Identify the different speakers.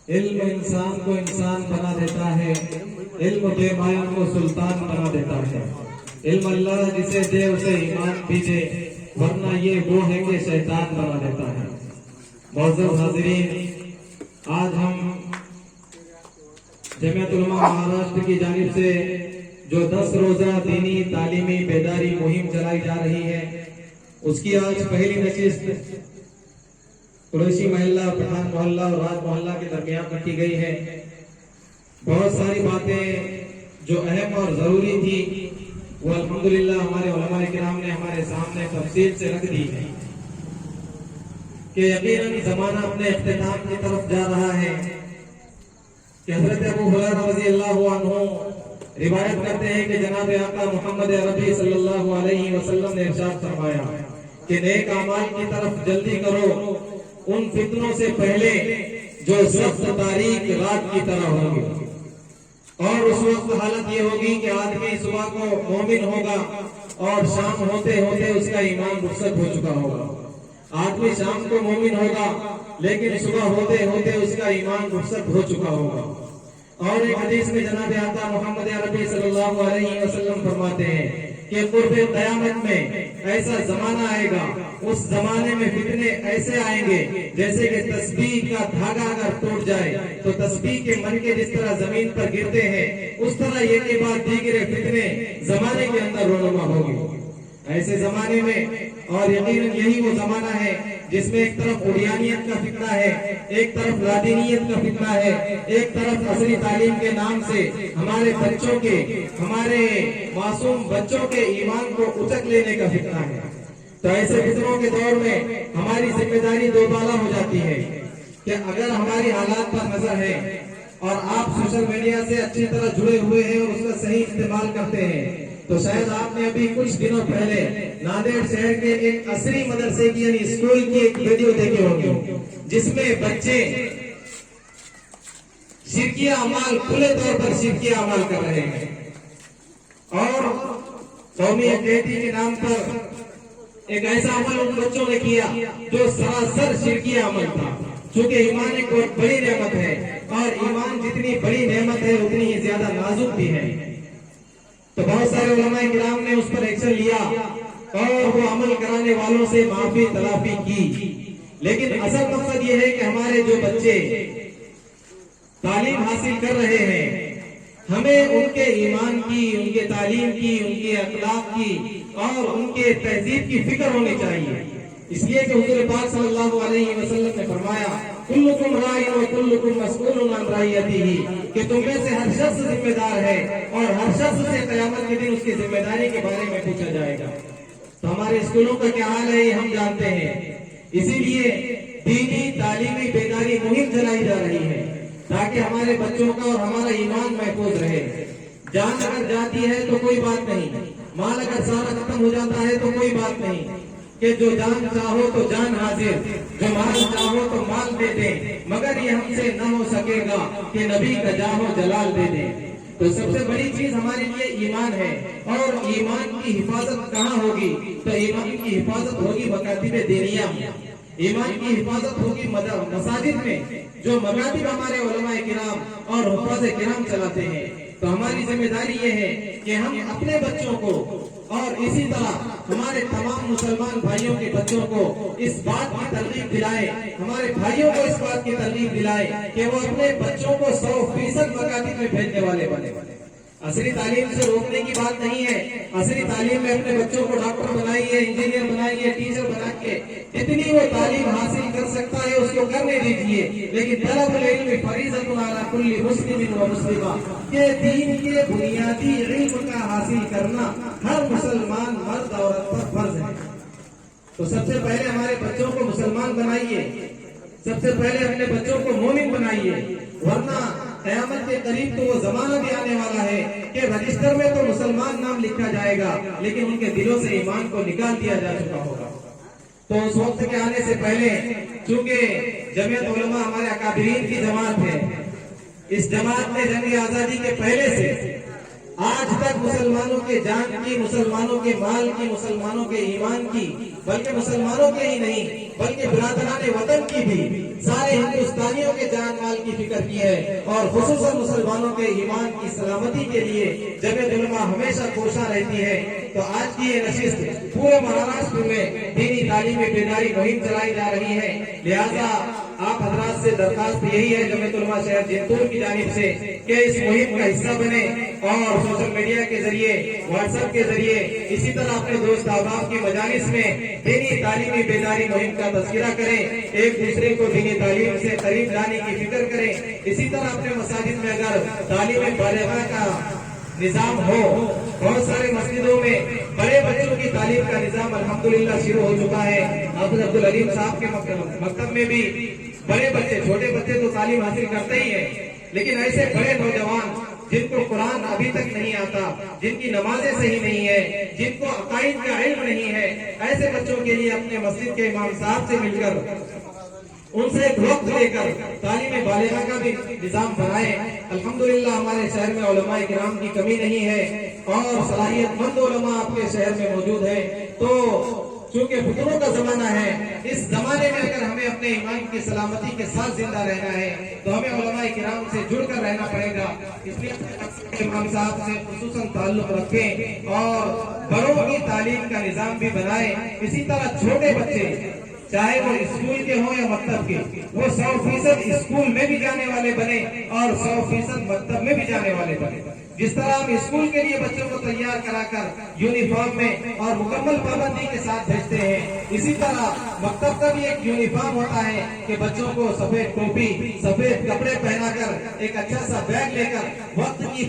Speaker 1: علم انسان کو انسان بنا دیتا ہے، علم بے مایہ کو سلطان بنا دیتا ہے۔ علم اللہ جسے دے اسے ایمان بھی دے، ورنہ یہ وہ ہے کہ شیطان بنا دیتا ہے۔ معزز حاضرین، آج ہم جمعیت علماء مہاراشٹر کی جانب سے جو 10 روزہ دینی تعلیمی بیداری مہم چلائی جا رہی ہے، اس کی آج پہلی نشست قریشی محلہ، پٹھان محلہ اور راج محلہ کے درمیان رکھی گئی ہے۔ بہت ساری باتیں جو اہم اور ضروری تھی وہ الحمدللہ ہمارے علماء کرام نے ہمارے سامنے تفصیل سے رکھ دی ہے کہ یقیناً زمانہ اپنے اختتام کی طرف جا رہا ہے کہ حضرت ابو ہریرہ رضی اللہ عنہ روایت کرتے ہیں کہ جناب آقا محمد عربی صلی اللہ علیہ وسلم نے ارشاد فرمایا کہ نیک اعمال کی طرف جلدی کرو ان فتنوں سے پہلے جو سخت تاریک رات کی طرح ہوں گے، اور اس وقت حالت یہ ہوگی کہ آدمی صبح کو مومن ہوگا اور شام ہوتے ہوتے اس کا ایمان رخصت ہو چکا ہوگا۔ آدمی شام کو مومن ہوگا لیکن صبح ہوتے ہوتے اس کا ایمان رخصت ہو چکا ہوگا۔ اور ایک حدیث میں جناب آقا محمد عربی صلی اللہ علیہ وسلم فرماتے ہیں کہ قرب قیامت میں ایسا زمانہ آئے گا، اس زمانے میں فتنے ایسے آئیں گے جیسے کہ تسبیح کا دھاگا اگر ٹوٹ جائے تو تسبیح کے منکے جس طرح زمین پر گرتے ہیں، اس طرح یہ کے بعد دیگر فتنے زمانے کے اندر رونما ہوگی۔ ایسے زمانے میں، اور یقیناً یہی وہ زمانہ ہے جس میں ایک طرف اوڈیانیت کا فتنہ ہے، ایک طرف لادینیت کا فتنہ ہے، ایک طرف عصری تعلیم کے نام سے ہمارے بچوں کے، ہمارے معصوم بچوں کے ایمان کو اچک لینے کا فتنہ ہے۔ تو ایسے فتنوں کے دور میں ہماری ذمہ داری دو بالا ہو جاتی ہے کہ اگر ہماری حالات پر نظر ہے اور آپ سوشل میڈیا سے اچھی طرح جڑے ہوئے ہیں اور اس کا صحیح استعمال کرتے ہیں، تو شاید آپ نے ابھی کچھ دنوں پہلے ناندیڑ شہر کے ایک عصری مدرسے کی یعنی اسکول کی ایک ویڈیو دیکھے ہوں گے جس میں بچے شرکیہ اعمال، کھلے طور پر شرکیہ اعمال کر رہے ہیں، اور قومی یکجہتی کے نام پر ایک ایسا عمل ان بچوں نے کیا جو سراسر شرکیہ عمل تھا۔ چونکہ ایمان ایک بہت بڑی نعمت ہے، اور ایمان جتنی بڑی نعمت ہے اتنی ہی زیادہ نازک بھی ہے۔ تو بہت سارے علماء کرام نے اس پر ایکشن لیا اور وہ عمل کرانے والوں سے معافی تلافی کی، لیکن اصل مقصد یہ ہے کہ ہمارے جو بچے تعلیم حاصل کر رہے ہیں، ہمیں ان کے ایمان کی، ان کے تعلیم کی، ان کے اخلاق کی اور ان کے تہذیب کی فکر ہونی چاہیے۔ اس لیے کہ حضور پاک صلی اللہ علیہ وسلم نے فرمایا کلکم راع و کلکم مسئول عن رعیتہ، کہ تم میں سے ہر شخص ذمہ دار ہے اور ہر شخص سے قیامت کے دن اس کی ذمہ داری کے بارے میں پوچھا جائے گا۔ تو ہمارے اسکولوں کا کیا حال ہے یہ ہم جانتے ہیں، اسی لیے دینی تعلیمی بیداری مہم چلائی جا رہی ہے تاکہ ہمارے بچوں کا اور ہمارا ایمان محفوظ رہے۔ جان اگر جاتی ہے تو کوئی بات نہیں، مال اگر سارا ختم ہو جاتا ہے تو کوئی بات نہیں، کہ جو جان چاہو تو جان حاضر، جو مال چاہو تو مال دے دیں، مگر یہ ہم سے نہ ہو سکے گا کہ نبی کا جاہ و جلال دے دیں۔ تو سب سے بڑی چیز ہمارے لیے ایمان ہے، اور ایمان کی حفاظت کہاں ہوگی؟ تو ایمان کی حفاظت ہوگی مکاتب دینیہ میں، ایمان کی حفاظت ہوگی مساجد میں، جو مکاتب ہمارے علماء کرام اور حفاظ کرام چلاتے ہیں۔ تو ہماری ذمہ داری یہ ہے کہ ہم اپنے بچوں کو اور اسی طرح ہمارے تمام مسلمان بھائیوں کے بچوں کو اس بات کی ترغیب دلائیں، ہمارے بھائیوں کو اس بات کی ترغیب دلائیں کہ وہ اپنے بچوں کو 100% مکاتب میں بھیجنے والے بنے۔ عصری تعلیم سے روکنے کی بات نہیں ہے، عصری تعلیم میں اپنے بچوں کو ڈاکٹر بنائیے، انجینئر بنائیے، ٹیچر بنا کے جتنی وہ تعلیم حاصل کر سکتا ہے اس کو کرنے دیجیے، لیکن طلب العلم فریضۃ علی کل مسلم و مسلمہ، کہ دین کے بنیادی علم کا حاصل کرنا ہر مسلمان مرد عورت پر فرض ہے۔ تو سب سے پہلے ہمارے بچوں کو مسلمان بنائیے، سب سے پہلے اپنے بچوں کو مومن بنائیے، ورنہ قیامت کے قریب تو وہ زمانہ بھی آنے والا ہے کہ رجسٹر میں تو مسلمان نام لکھا جائے گا لیکن ان کے دلوں سے ایمان کو نکال دیا جا چکا ہوگا۔ تو اس وقت کے آنے سے پہلے، چونکہ جمعیت علماء ہمارے اکابرین کی جماعت ہے، اس جماعت نے جنگ آزادی کے پہلے سے آج تک مسلمانوں کے جان کی، مسلمانوں کے مال کی، مسلمانوں کے ایمان کی، بلکہ مسلمانوں کے ہی نہیں بلکہ برادران وطن کی بھی، سارے ہندوستانیوں کے جان مال کی فکر کی ہے، اور خصوصاً مسلمانوں کے ایمان کی سلامتی کے لیے جمعیت علماء ہمیشہ کوشاں رہتی ہے۔ تو آج کی یہ نشست پورے مہاراشٹر میں دینی تعلیمی بیداری مہم چلائی جا رہی ہے، لہذا آپ حضرات سے درخواست یہی ہے جمعیت علماء شہر جنتور کی جانب سے کہ اس مہم کا حصہ بنے، اور سوشل میڈیا کے ذریعے، واٹس ایپ کے ذریعے، اسی طرح اپنے دوست احباب کی مجالس میں دینی تعلیمی بیداری مہم کا تذکرہ کریں، ایک دوسرے کو دینی تعلیم سے قریب لانے کی فکر کریں۔ اسی طرح اپنے مساجد میں اگر تعلیم بالغہ کا نظام ہو، بہت سارے مسجدوں میں بڑے بچوں کی تعلیم کا نظام الحمدللہ شروع ہو چکا ہے۔ حافظ عبدالعلیم صاحب کے مکتب میں بھی بڑے بچے، چھوٹے بچے تو تعلیم حاصل کرتے ہی ہیں، لیکن ایسے بڑے نوجوان جن کو قرآن ابھی تک نہیں آتا، جن کی نمازیں صحیح نہیں ہے، جن کو عقائد کا علم نہیں ہے، ایسے بچوں کے لیے اپنے مسجد کے امام صاحب سے مل کر ان سے ایک وقت لے کر تعلیم بالغہ کا بھی نظام بنائے۔ الحمدللہ ہمارے شہر میں علماء کرام کی کمی نہیں ہے، اور صلاحیت مند علماء آپ کے شہر میں موجود ہیں۔ تو چونکہ فتنوں کا زمانہ ہے، اس زمانے میں اگر ہمیں اپنے ایمان کی سلامتی کے ساتھ زندہ رہنا ہے تو ہمیں علماء کرام سے جڑ کر رہنا پڑے گا۔ اس لیے امام صاحب سے خصوصاً تعلق رکھیں اور بڑوں کی تعلیم کا نظام بھی بنائیں۔ اسی طرح چھوٹے بچے چاہے وہ اسکول کے ہوں یا مکتب کے، وہ 100% اسکول میں بھی جانے والے بنے اور 100% مکتب میں بھی جانے والے بنے۔ جس طرح ہم اسکول کے لیے بچوں کو تیار کرا کر یونیفارم میں اور مکمل پابندی کے ساتھ بھیجتے ہیں، اسی طرح مکتب کا بھی ایک یونیفارم ہوتا ہے کہ بچوں کو سفید ٹوپی، سفید کپڑے پہنا کر، ایک اچھا سا بیگ لے کر وقت کی